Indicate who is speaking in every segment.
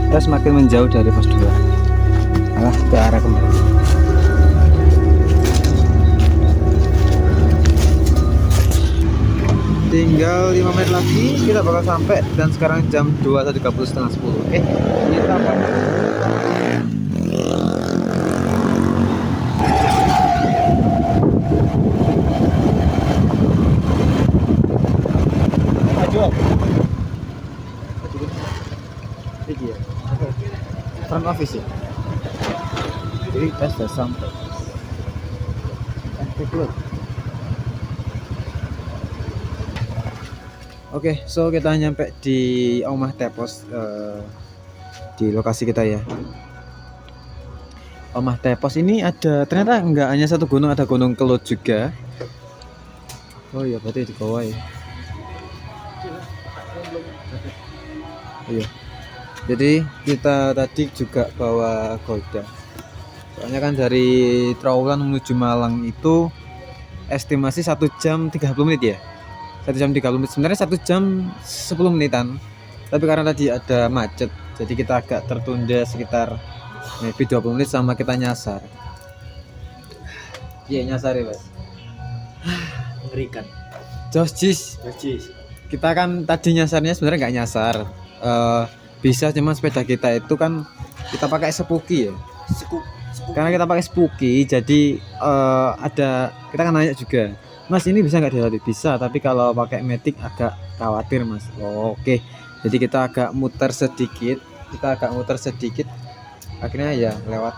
Speaker 1: kita semakin menjauh dari pos 2, malah ke arah kembali. Tinggal 5 menit lagi kita bakal sampai, dan sekarang jam 21.30 setengah 10. Oke, kita bakal front office ya. Jadi kita sudah sampai. Oke, so kita nyampe di Omah Tepos, di lokasi kita ya. Omah Tepos ini ada, ternyata nggak hanya satu gunung, ada Gunung Kelut juga. Oh iya, berarti di bawah ya. Iya. Jadi kita tadi juga bawa Golda. Soalnya kan dari Trowulan menuju Malang itu estimasi 1 jam 30 menit ya. 1 jam 30 menit. Sebenarnya 1 jam 10 menitan. Tapi karena tadi ada macet, jadi kita agak tertunda sekitar maybe 20 menit sama kita nyasar. Iya, nyasar ya, Mas.
Speaker 2: Mengerikan.
Speaker 1: Jis. Kita kan tadi nyasarnya sebenarnya nggak nyasar. Bisa, cuma sepeda kita itu kan kita pakai Spooky ya. Karena kita pakai Spooky, jadi ada, kita kan nanya juga, Mas ini bisa nggak dilalui? Bisa, tapi kalau pakai Matic agak khawatir Mas. Oke, jadi kita agak muter sedikit, akhirnya ya lewat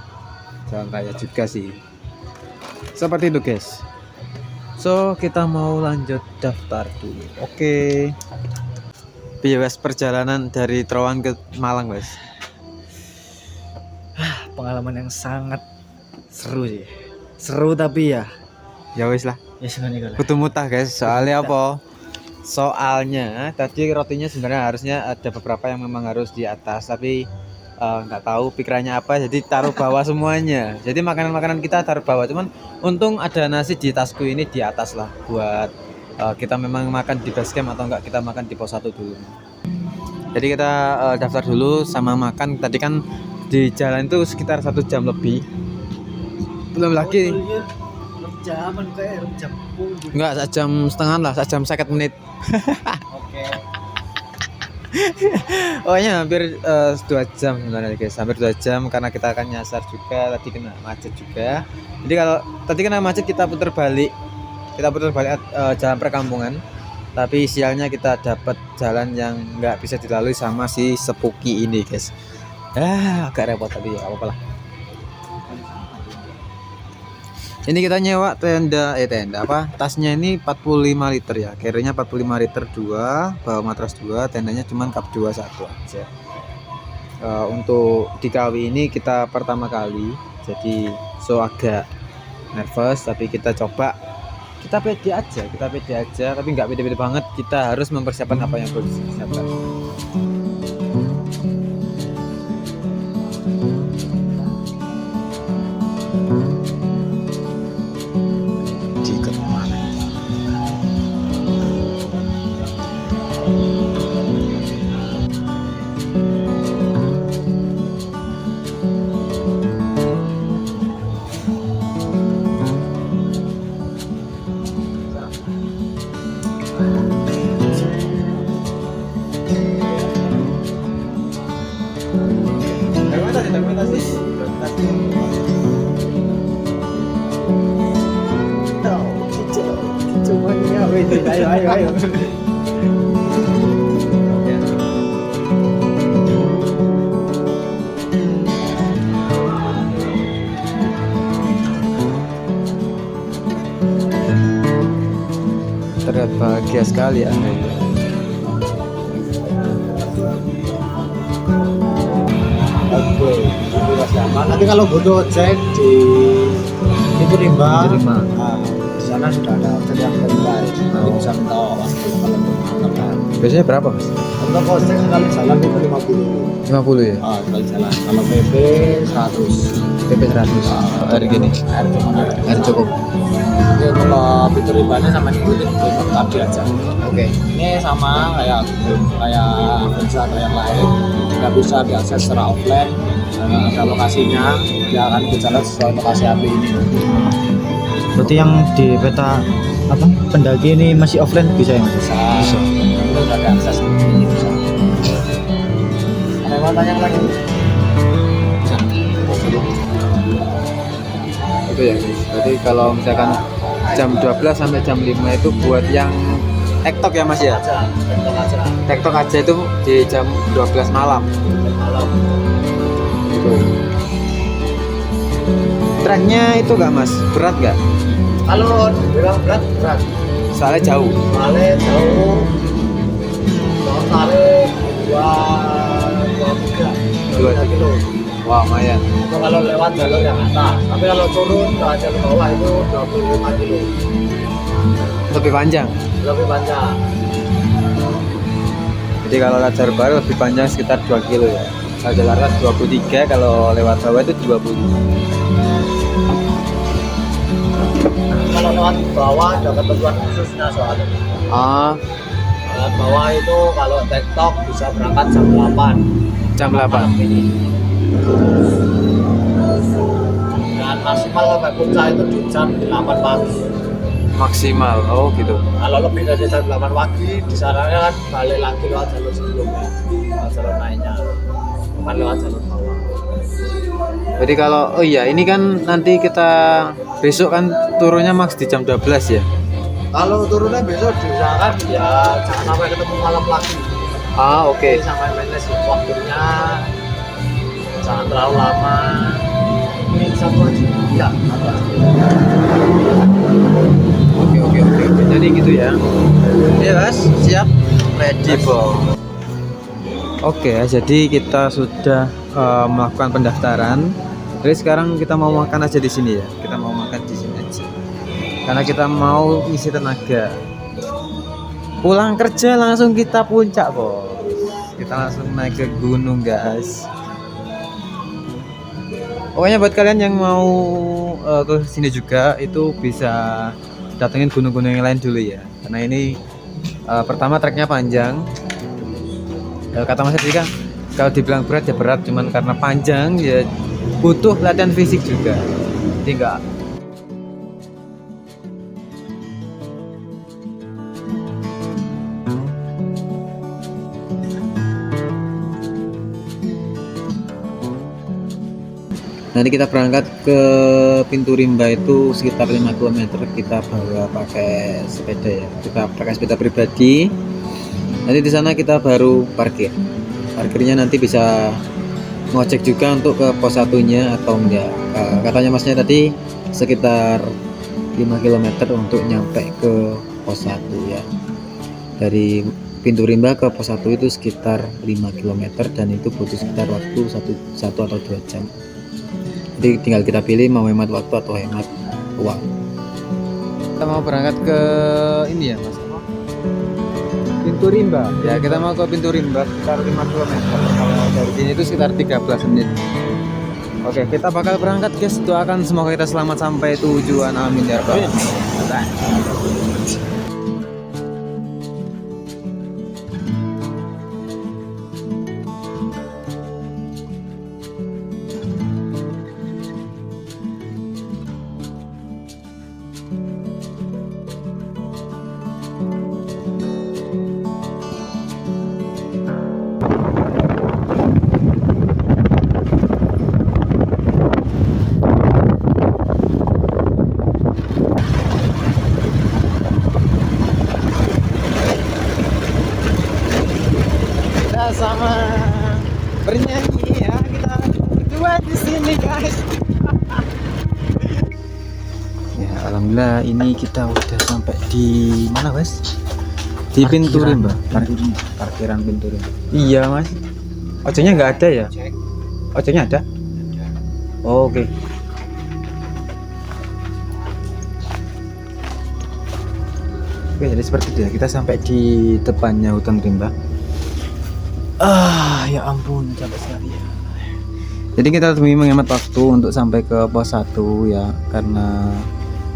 Speaker 1: jalan raya juga sih. Seperti itu guys. So kita mau lanjut daftar dulu. Oke. Bias perjalanan dari Trawangan ke Malang, guys.
Speaker 2: Pengalaman yang sangat seru sih. Seru tapi ya
Speaker 1: wis lah.
Speaker 2: ya sebenarnya
Speaker 1: Kudu mutah, guys. Soalnya apa? Soalnya tadi rotinya sebenarnya harusnya ada beberapa yang memang harus di atas, tapi nggak tahu pikirannya apa, jadi taruh bawah semuanya. Jadi makanan-makanan kita taruh bawah. Cuman untung ada nasi di tasku ini di atas lah, buat kita memang makan di base camp atau enggak kita makan di pos 1 dulu. Jadi kita daftar dulu sama makan. Tadi kan di jalan itu sekitar 1 jam lebih. Belum lagi.
Speaker 2: Jaman kayak jam.
Speaker 1: Enggak, 1 jam setengah lah, 1 jam 50 menit.
Speaker 2: Oke.
Speaker 1: Pokoknya hampir 2 jam sebenarnya guys, hampir 2 jam karena kita akan nyasar juga, tadi kena macet juga. Jadi kalau tadi kena macet kita putar balik jalan perkampungan, tapi sialnya kita dapat jalan yang nggak bisa dilalui sama si Spooky ini guys. Agak repot tapi ya apa-apa lah. Ini kita nyewa tenda tasnya ini 45 liter ya, carry-nya 45 liter 2, bawa matras 2, tendanya cuman cup 2 1 aja. Untuk di KW ini kita pertama kali, jadi so agak nervous, tapi kita coba. Kita pede aja, tapi nggak pede-pede banget. Kita harus mempersiapkan apa yang perlu dipersiapkan. Ayo. Terlihat bahagia sekali Anda.
Speaker 2: Oke, nanti kalau butuh cek di pintu rimba, nah, di sana sudah ada hotel yang terbaik. Nanti bisa minta waktu kalau untuk makan.
Speaker 1: Biasanya berapa Mas?
Speaker 3: Untuk ojek sekali jalan itu 50.
Speaker 1: 50 ya?
Speaker 3: Sekali jalan. Kalau PP 100.
Speaker 1: PP 100. Hari gini.
Speaker 3: Air cukup.
Speaker 1: Hari cukup.
Speaker 3: Ini kalau fitur ribanya sama ikutin fitur tadi aja.
Speaker 1: Oke.
Speaker 3: Ini sama kayak Avanza atau yang lain, nggak bisa diakses secara offline. Ada lokasinya, dia akan berjalan sesuai lokasi api ini.
Speaker 2: Berarti yang di peta apa pendaki ini masih offline bisa ya Mas?
Speaker 3: Bisa. Itu udah diakses. Bisa. Ada yang mau tanya lagi?
Speaker 1: Itu ya guys. Berarti kalau misalkan jam 12 sampai jam 5 itu buat yang TikTok ya Mas ya?
Speaker 3: Bentuk aja.
Speaker 1: TikTok aja itu di jam 12 malam.
Speaker 3: Malam.
Speaker 1: Gitu. Treknya itu gak Mas? Berat gak?
Speaker 3: Kalau dibilang berat.
Speaker 1: Soalnya jauh.
Speaker 3: Soalnya jauh. Soalnya dua
Speaker 1: 2
Speaker 3: kilo.
Speaker 1: Wah, lumayan.
Speaker 3: Itu kalau lewat jalur yang atas. Tapi kalau turun ke jalur bawah itu 25 kilo.
Speaker 1: Lebih panjang.
Speaker 3: Lebih panjang.
Speaker 1: Jadi kalau lewat jalur baru lebih panjang sekitar 2 kilo ya. Kalau jalur atas 23, kalau lewat bawah itu 20.
Speaker 3: Kalau lewat bawah ada ketentuan khususnya soalnya.
Speaker 1: Ah,
Speaker 3: Lewat bawah itu kalau TikTok bisa berangkat jam 8.
Speaker 1: jam 8.
Speaker 3: Ini. Dan maksimal sampai puncak itu di jam 8 pagi.
Speaker 1: Maksimal. Oh, gitu.
Speaker 3: Kalau lebih dari jam 8 pagi disarankan kan balik lagi lewat jalur sebelumnya, lewat jalur lainnya, bukan lewat jalur bawah.
Speaker 1: Jadi kalau oh iya, ini kan nanti kita besok kan turunnya max di jam 12 ya.
Speaker 3: Kalau turunnya besok diusahakan ya jangan sampai ketemu malam lagi.
Speaker 1: Ah, oke.
Speaker 3: Jadi sampai manage waktunya jangan terlalu lama. Ini satu aja. Ya, satu aja.
Speaker 1: Oke. Jadi gitu ya. Ya, Mas, siap. Ready, Bro. Oke, jadi kita sudah melakukan pendaftaran. Jadi sekarang kita mau makan aja di sini ya. Kita mau makan di sini aja. Karena kita mau isi tenaga. Pulang kerja langsung kita puncak, Bos. Kita langsung naik ke gunung, guys. Pokoknya buat kalian yang mau ke sini juga itu bisa datengin gunung-gunung yang lain dulu ya. Karena ini pertama treknya panjang. Kata Mas tadi kan kalau dibilang berat ya berat, cuman karena panjang ya butuh latihan fisik juga. Jadi enggak. Nanti kita berangkat ke Pintu Rimba itu sekitar 5 km. Kita bawa pakai sepeda ya. Kita pakai sepeda pribadi. Nanti di sana kita baru parkir. Parkirnya nanti bisa ngecek juga untuk ke pos satunya atau enggak. Katanya Masnya tadi sekitar 5 km untuk nyampe ke pos 1 ya. Dari Pintu Rimba ke pos 1 itu sekitar 5 km dan itu butuh sekitar waktu 1 atau 2 jam. Jadi tinggal kita pilih mau hemat waktu atau hemat uang. Kita mau berangkat ke ini ya Mas, Pintu Rimba. Ya kita mau ke Pintu Rimba sekitar 5 km. Kalau dari sini itu sekitar 13 menit. Oke, kita bakal berangkat guys. Doakan semoga kita selamat sampai tujuan. Amin ya rabbal alamin. Kita sama bernyanyi ya, kita berdua di sini guys. Ya alhamdulillah ini kita udah sampai di mana Mas? Di Pintu Rimba. Parkiran Pintu Rimba. Iya Mas. Ojeknya nggak ada ya? Ojeknya ada? Oh, oke. Oke, jadi seperti itu ya. Kita sampai di depannya hutan rimba.
Speaker 2: Ya ampun, capek sekali ya.
Speaker 1: Jadi kita demi menghemat waktu untuk sampai ke pos 1 ya, karena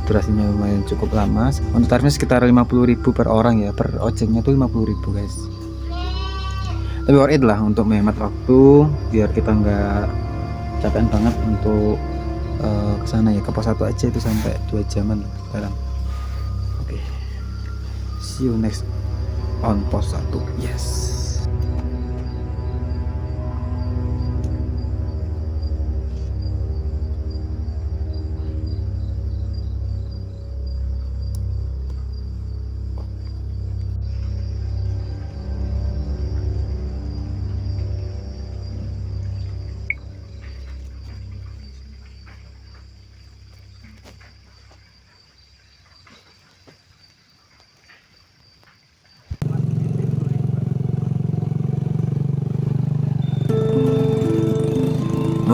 Speaker 1: durasinya lumayan cukup lama. Untuk tarifnya sekitar 50.000 per orang ya, per ojeknya tuh 50.000 guys. Tapi worth it lah untuk menghemat waktu, biar kita nggak capean banget untuk ke sana ya. Ke pos 1 aja itu sampai 2 jaman dalam. Oke. See you next on pos 1. Yes.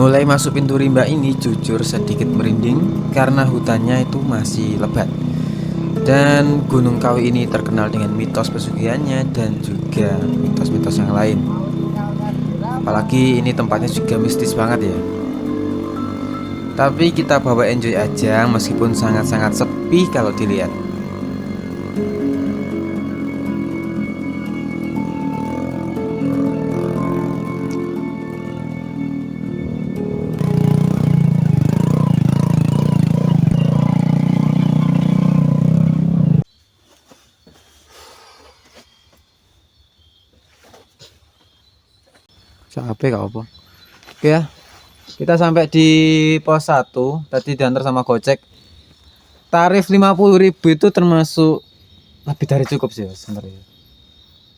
Speaker 1: Mulai masuk pintu rimba ini jujur sedikit merinding karena hutannya itu masih lebat. Dan Gunung Kawi ini terkenal dengan mitos pesugihannya dan juga mitos-mitos yang lain. Apalagi ini tempatnya juga mistis banget ya. Tapi kita bawa enjoy aja meskipun sangat-sangat sepi kalau dilihat. Capek gak apa. Oke ya, kita sampai di pos 1. Tadi diantar sama Gojek. Tarif 50.000 itu termasuk lebih dari cukup sih sebenarnya.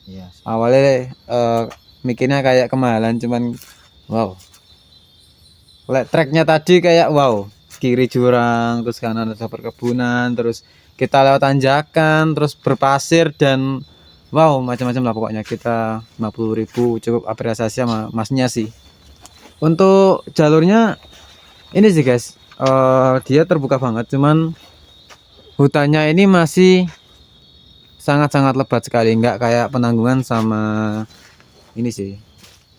Speaker 2: Iya.
Speaker 1: Awalnya mikirnya kayak kemahalan, cuman wow. Treknya tadi kayak wow, kiri jurang, terus kanan ada perkebunan, terus kita lewat tanjakan, terus berpasir dan wow, macam-macam lah pokoknya. Kita 50.000 cukup apresiasi sama masnya sih. Untuk jalurnya ini sih guys, dia terbuka banget, cuman hutannya ini masih sangat-sangat lebat sekali, nggak kayak Penanggungan sama ini sih.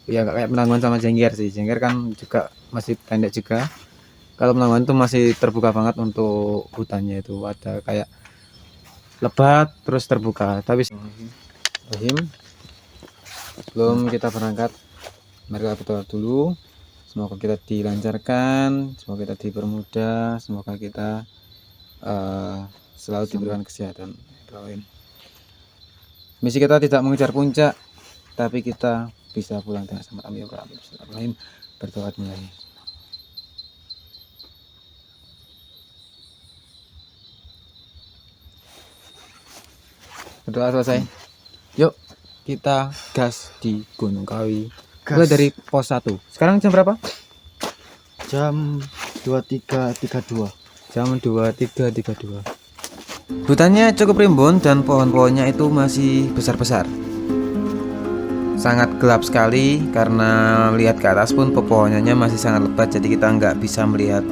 Speaker 1: Ya nggak kayak Penanggungan sama Jengger sih. Jengger kan juga masih pendek juga. Kalau Penanggungan itu masih terbuka banget untuk hutannya, itu ada kayak lebat terus terbuka. Tapi sebelum kita berangkat, mari kita berdoa dulu. Semoga kita dilancarkan, semoga kita dipermudah, semoga kita selalu diberikan kesehatan. Misi kita tidak mengejar puncak, tapi kita bisa pulang dengan selamat. Amin ya rabbal alamin. Bismillahirrahmanirrahim. Berdoa dimulai. Berdoa selesai. Yuk kita gas di Gunung Kawi. Mulai dari pos 1. Sekarang jam berapa?
Speaker 2: Jam 23.32.
Speaker 1: Jam 23.32. Hutannya cukup rimbun dan pohon-pohonnya itu masih besar-besar. Sangat gelap sekali karena melihat ke atas pun pepohonannya masih sangat lebat, jadi kita nggak bisa melihat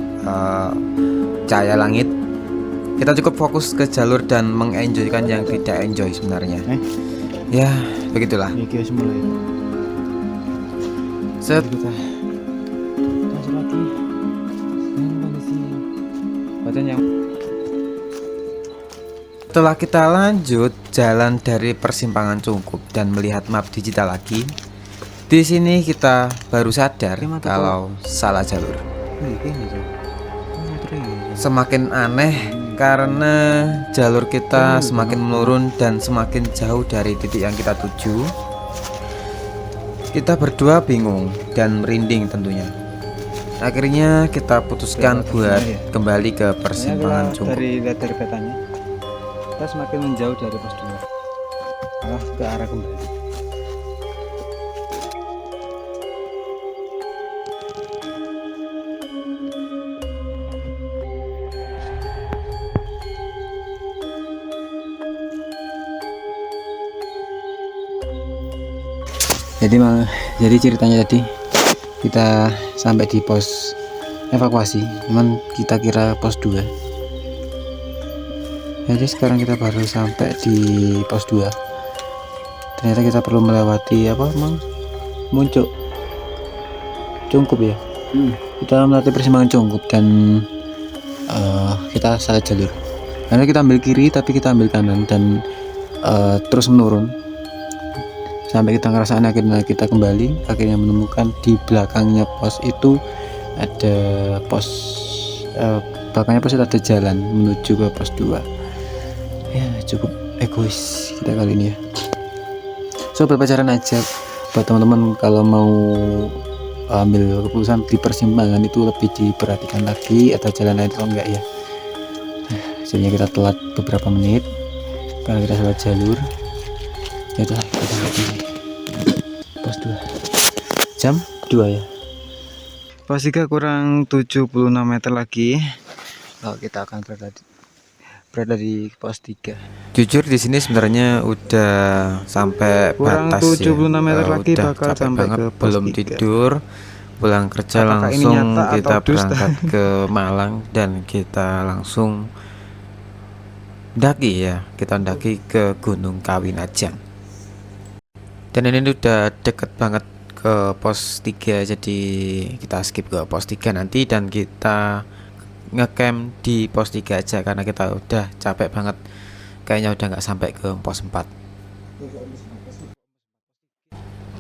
Speaker 1: cahaya langit. Kita cukup fokus ke jalur dan mengenjoykan yang tidak enjoy sebenarnya. Ya begitulah.
Speaker 2: Ini guys mulai.
Speaker 1: Set.
Speaker 2: Kita lanjut lagi.
Speaker 1: Setelah kita lanjut jalan dari persimpangan Cungkup dan melihat map digital lagi, di sini kita baru sadar kalau salah jalur. Semakin aneh karena jalur kita semakin menurun dan semakin jauh dari titik yang kita tuju. Kita berdua bingung dan merinding tentunya. Akhirnya kita putuskan buat kembali ke persimpangan Cungkup. Dari petanya, kita semakin menjauh dari pos 2, malah ke arah kembali. Jadi ceritanya tadi kita sampai di pos evakuasi, cuman kita kira pos 2. Jadi sekarang kita baru sampai di pos 2. Ternyata kita perlu melewati apa, Mang?
Speaker 2: muncul Cungkup ya. Kita melatih persimpangan Cungkup dan kita salah jalur. Karena kita ambil kiri tapi kita ambil kanan dan terus menurun sampai kita ngerasain, akhirnya kita kembali, akhirnya menemukan di belakangnya pos itu ada pos belakangnya pos itu ada jalan menuju ke pos 2. Ya cukup egois kita kali ini ya. So berpacaran aja buat teman-teman, kalau mau ambil keputusan di persimpangan itu lebih diperhatikan lagi ada jalan lain atau enggak ya. Jadinya kita telat beberapa menit karena kita salah jalur. Ya itulah, kita lihat di pos 2 jam 2 ya. Pos 3 kurang 76 meter lagi. Lalu kita akan berada di pos 3.
Speaker 1: Jujur di sini sebenarnya udah sampai
Speaker 2: Kurang
Speaker 1: batas
Speaker 2: 76
Speaker 1: ya.
Speaker 2: meter lagi
Speaker 1: Udah
Speaker 2: bakal
Speaker 1: capek
Speaker 2: sampai
Speaker 1: banget,
Speaker 2: ke pos
Speaker 1: belum
Speaker 2: 3.
Speaker 1: tidur, pulang kerja
Speaker 2: Apakah ini
Speaker 1: langsung
Speaker 2: nyata
Speaker 1: kita
Speaker 2: atau dusta?
Speaker 1: berangkat ke Malang dan kita langsung mendaki ya. Kita mendaki ke Gunung Kawinajang. Dan ini udah deket banget ke pos 3, jadi kita skip ke pos 3 nanti dan kita ngecamp di pos 3 aja karena kita udah capek banget, kayaknya udah nggak sampai ke pos 4.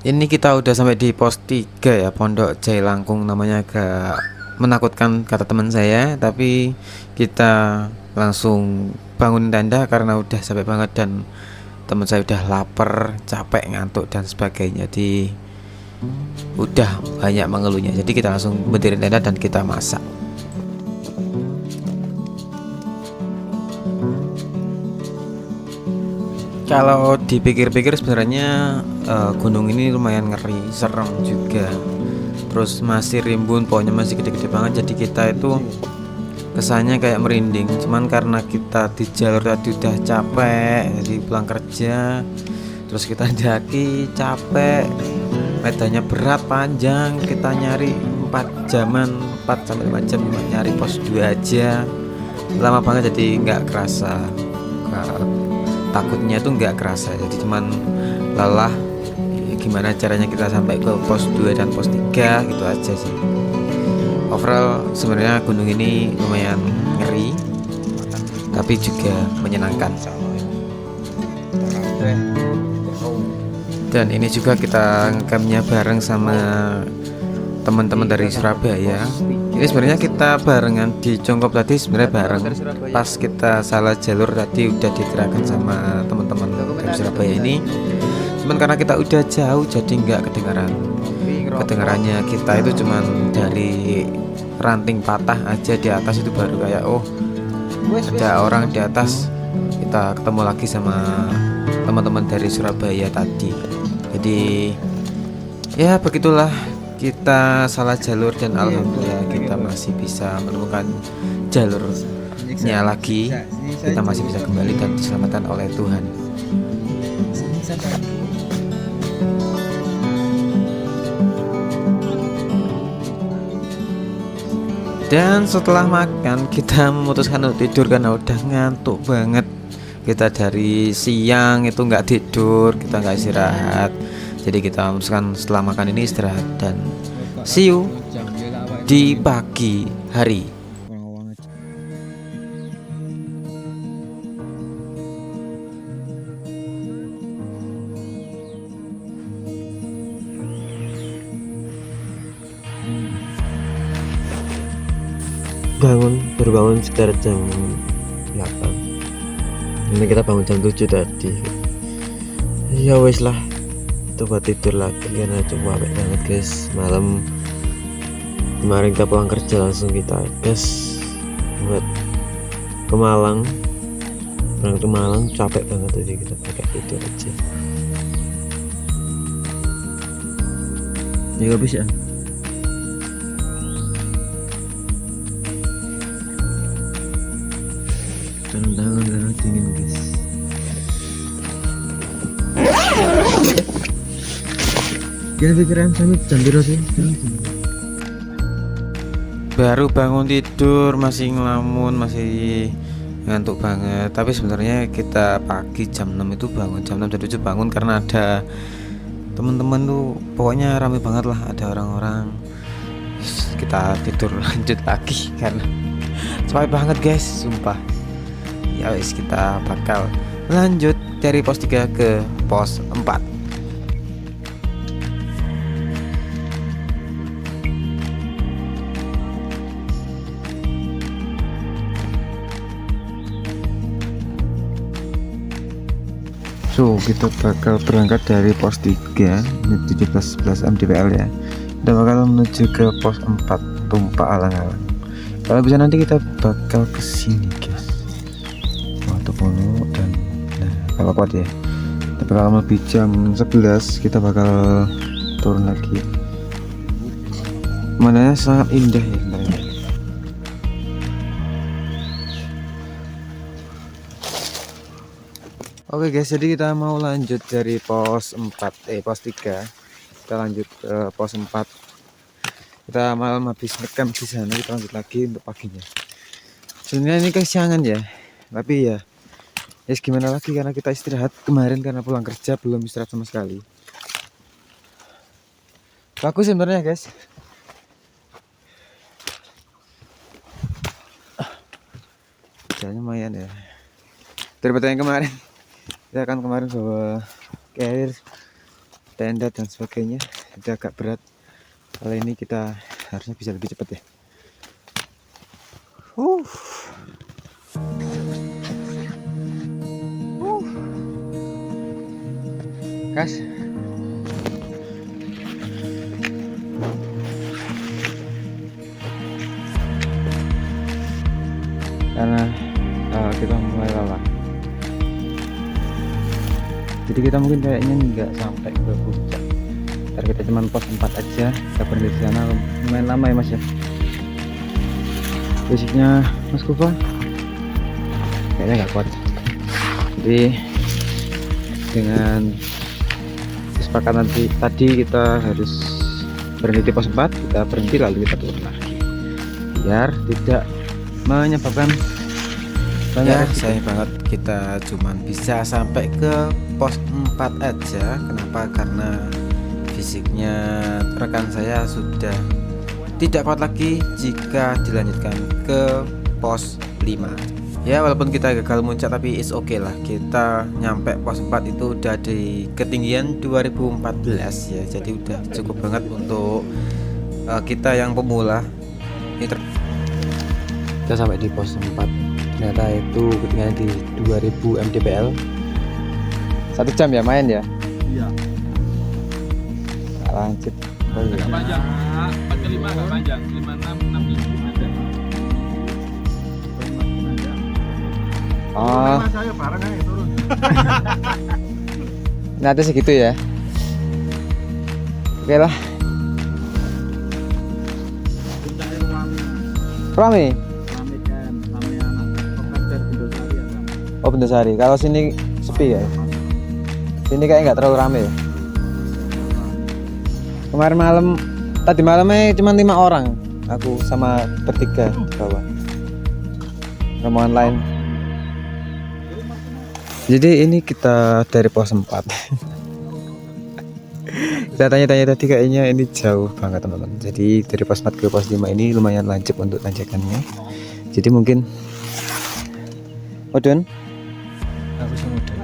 Speaker 1: Ini kita udah sampai di pos 3 ya, Pondok Jai Langkung, namanya agak menakutkan kata teman saya, tapi kita langsung bangun tenda karena udah capek banget dan teman saya udah lapar, capek, ngantuk dan sebagainya, jadi udah banyak mengeluhnya, jadi kita langsung berdiri tenda dan kita masak. Kalau dipikir-pikir sebenarnya gunung ini lumayan ngeri, serem juga. Terus masih rimbun, pohonnya masih gede-gede banget. Jadi kita itu kesannya kayak merinding. Cuman karena kita di jalur tadi udah capek, jadi pulang kerja, terus kita daki capek, medannya berat, panjang, kita nyari 4 jaman, 4 sampai 5 jam nyari pos 2 aja. Lama banget jadi nggak kerasa. Takutnya tuh nggak kerasa, jadi cuman lelah. Gimana caranya kita sampai ke pos 2 dan pos 3 gitu aja sih. Overall sebenarnya gunung ini lumayan ngeri tapi juga menyenangkan. Dan ini juga kita ngecampnya bareng sama teman-teman dari Surabaya. Ini sebenarnya kita barengan di Cungkup tadi, sebenarnya bareng. Pas kita salah jalur tadi udah digerakkan sama teman-teman dari Surabaya ini. Cuman karena kita udah jauh jadi nggak kedengaran. Kedengarannya kita itu cuman dari ranting patah aja di atas, itu baru kayak oh ada orang di atas. Kita ketemu lagi sama teman-teman dari Surabaya tadi. Jadi ya begitulah, kita salah jalur dan alhamdulillah kita masih bisa menemukan jalurnya lagi. Kita masih bisa kembali dan diselamatkan oleh Tuhan. Dan setelah makan kita memutuskan untuk tidur karena udah ngantuk banget. Kita dari siang itu nggak tidur, kita nggak istirahat. Jadi kita memutuskan setelah makan ini istirahat dan see you di pagi hari.
Speaker 4: Baru bangun sekitar jam 8. Ini kita bangun jam 7 tadi. Ya wes lah, coba tidur lagi karena coba capek banget guys. Malam kemarin kita pulang kerja langsung kita gas buat ke Malang. Berangkat ke Malang capek banget, jadi kita pakai tidur aja. Ya gak bisa. Tangan karena dingin guys. Kira pikiran sampai jam berapa sih?
Speaker 1: Baru bangun tidur masih ngelamun, masih ngantuk banget. Tapi sebenarnya kita pagi jam 6 itu bangun, jam 6 jam 7 bangun karena ada
Speaker 2: teman-teman tuh pokoknya rame banget lah, ada orang-orang. Kita tidur lanjut lagi karena capek banget guys, sumpah. Ya wis, kita bakal lanjut dari pos 3 ke pos 4. So, kita bakal berangkat dari pos 3 ini 1711 mdpl ya. Kita bakal menuju ke pos 4 Tumpak Alang-alang. Kalau bisa nanti kita bakal ke sini guys. Untuk Pono dan nah, kalau kuat ya. Tapi kalau lebih jam 11 kita bakal turun lagi. Pemandangannya sangat indah ya sebenarnya. Oke guys, jadi kita mau lanjut dari pos 4 pos 3. Kita lanjut ke pos 4. Kita malam habis ngecamp di sana, kita lanjut lagi untuk paginya. Sebenarnya ini kesiangan ya, tapi ya yes, gimana lagi karena kita istirahat kemarin karena pulang kerja belum istirahat sama sekali. Bagus sebenarnya guys. Jalannya lumayan ya daripada yang kemarin. Ya kan kemarin bawa carrier, tenda dan sebagainya, itu agak berat. Kali ini kita harusnya bisa lebih cepat ya. Kas. Karena kita mulai lelah. Jadi kita mungkin kayaknya nggak sampai ke puncak. Ntar kita cuma pos 4 aja. Kita berhenti di sana lumayan lama ya mas ya. Fisiknya Mas Kufa kayaknya nggak kuat. Jadi dengan kesepakatan tadi kita harus berhenti di pos 4, kita berhenti lalu kita turun lagi biar tidak menyebabkan banyak sayang banget kita cuman bisa sampai ke pos 4 aja. Kenapa? Karena fisiknya rekan saya sudah tidak kuat lagi jika dilanjutkan ke pos 5. Ya walaupun kita gagal muncak tapi is oke lah, kita nyampe pos 4 itu udah di ketinggian 2014 ya, jadi udah cukup banget untuk kita yang pemula. Ini kita sampai di pos 4, ternyata itu ketinggian di 2000 mdpl. 1 jam ya main ya.
Speaker 3: Iya.
Speaker 2: Lanjut. Oh, iya.
Speaker 3: Agak panjang. 4 ke 5 agak panjang. 5 6 6 ada.
Speaker 2: Oh.
Speaker 3: Saya bareng aja turun.
Speaker 2: Nanti segitu ya. Oke lah. Rame. Oh Bendosari. Kalau sini sepi ya. Sini kayak nggak terlalu rame ya. Kemarin malam, tadi malamnya cuma 5 orang. Aku sama bertiga di bawah. Rombongan lain. Jadi ini kita dari pos 4. Kita tanya-tanya tadi kayaknya ini jauh banget teman-teman. Jadi dari pos 4 ke pos 5 ini lumayan lancip untuk tanjakannya. Jadi mungkin Odon. Aku sama Odon.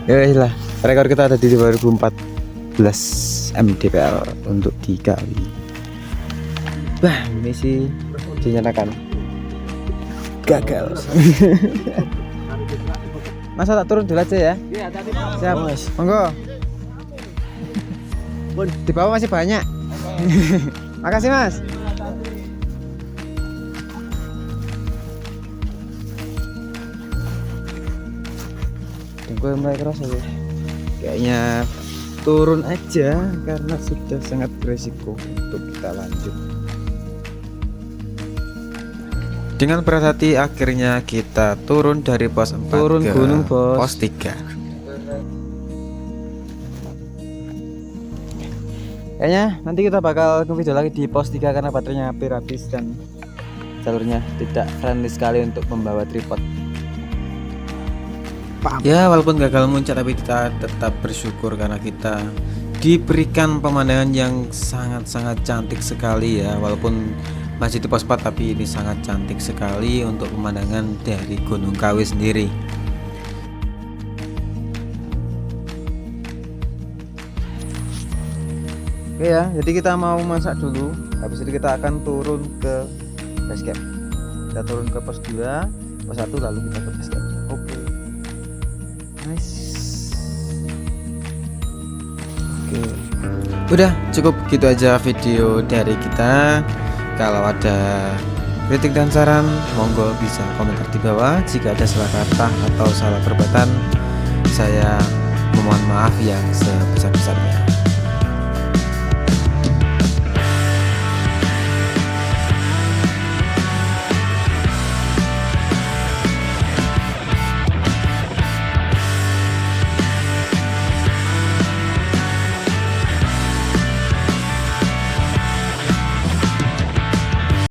Speaker 2: Ya lah, rekor kita ada di 2014 mdpl untuk dikali. Wah, misi dinyatakan gagal. Masa tak turun dulu aja ya?
Speaker 3: Iya, tadi
Speaker 2: Siap mas. Monggo. Di bawah masih banyak. Makasih mas. Gue mulai kerasa ya. Kayaknya turun aja karena sudah sangat beresiko untuk kita lanjut. Dengan berat hati akhirnya kita turun dari pos 4 turun ke gunung pos 3. Kayaknya nanti kita bakal ke video lagi di pos 3 karena baterainya hampir habis dan jalurnya tidak friendly sekali untuk membawa tripod. Ya walaupun gagal muncak tapi kita tetap bersyukur karena kita diberikan pemandangan yang sangat-sangat cantik sekali ya. Walaupun masih di pos 4 tapi ini sangat cantik sekali untuk pemandangan dari Gunung Kawi sendiri. Oke ya, jadi kita mau masak dulu. Habis itu kita akan turun ke base camp. Kita turun ke pos 2, pos 1 lalu kita ke base camp. Oke. Nice. Oke. Udah cukup gitu aja video dari kita. Kalau ada kritik dan saran, monggo bisa komentar di bawah. Jika ada salah kata atau salah perbuatan, saya memohon maaf yang sebesar-besarnya.